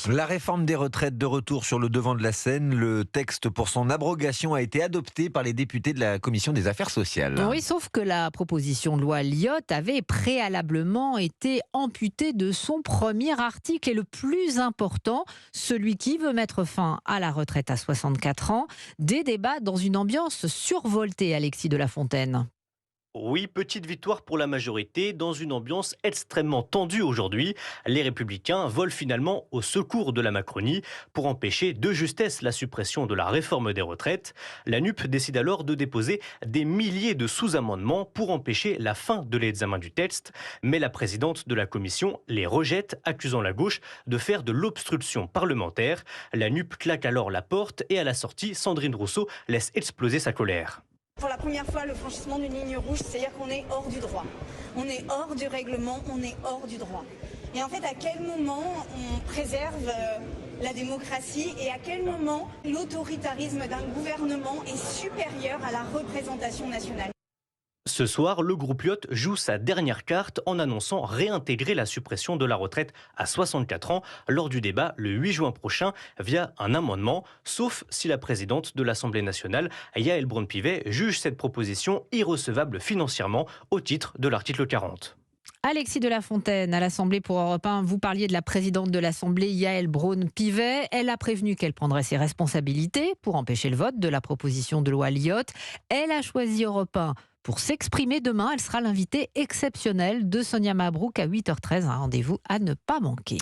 La réforme des retraites de retour sur le devant de la scène. Le texte pour son abrogation a été adopté par les députés de la Commission des affaires sociales. Oui, sauf que la proposition de loi Lyotte avait préalablement été amputée de son premier article et le plus important, celui qui veut mettre fin à la retraite à 64 ans. Des débats dans une ambiance survoltée, Alexis de la Fontaine. Oui, petite victoire pour la majorité dans une ambiance extrêmement tendue aujourd'hui. Les Républicains volent finalement au secours de la Macronie pour empêcher de justesse la suppression de la réforme des retraites. La NUP décide alors de déposer des milliers de sous-amendements pour empêcher la fin de l'examen du texte. Mais la présidente de la commission les rejette, accusant la gauche de faire de l'obstruction parlementaire. La NUP claque alors la porte et à la sortie, Sandrine Rousseau laisse exploser sa colère. Pour la première fois, le franchissement d'une ligne rouge, c'est-à-dire qu'on est hors du droit. On est hors du règlement, on est hors du droit. Et en fait, à quel moment on préserve la démocratie et à quel moment l'autoritarisme d'un gouvernement est supérieur à la représentation nationale ? Ce soir, le groupe Lyotte joue sa dernière carte en annonçant réintégrer la suppression de la retraite à 64 ans lors du débat le 8 juin prochain via un amendement, sauf si la présidente de l'Assemblée nationale, Yaël Braun-Pivet, juge cette proposition irrecevable financièrement au titre de l'article 40. Alexis de la Fontaine, à l'Assemblée pour Europe 1, vous parliez de la présidente de l'Assemblée, Yaël Braun-Pivet. Elle a prévenu qu'elle prendrait ses responsabilités pour empêcher le vote de la proposition de loi Lyotte. Elle a choisi Europe 1 pour s'exprimer demain. Elle sera l'invitée exceptionnelle de Sonia Mabrouk à 8h13. Un rendez-vous à ne pas manquer.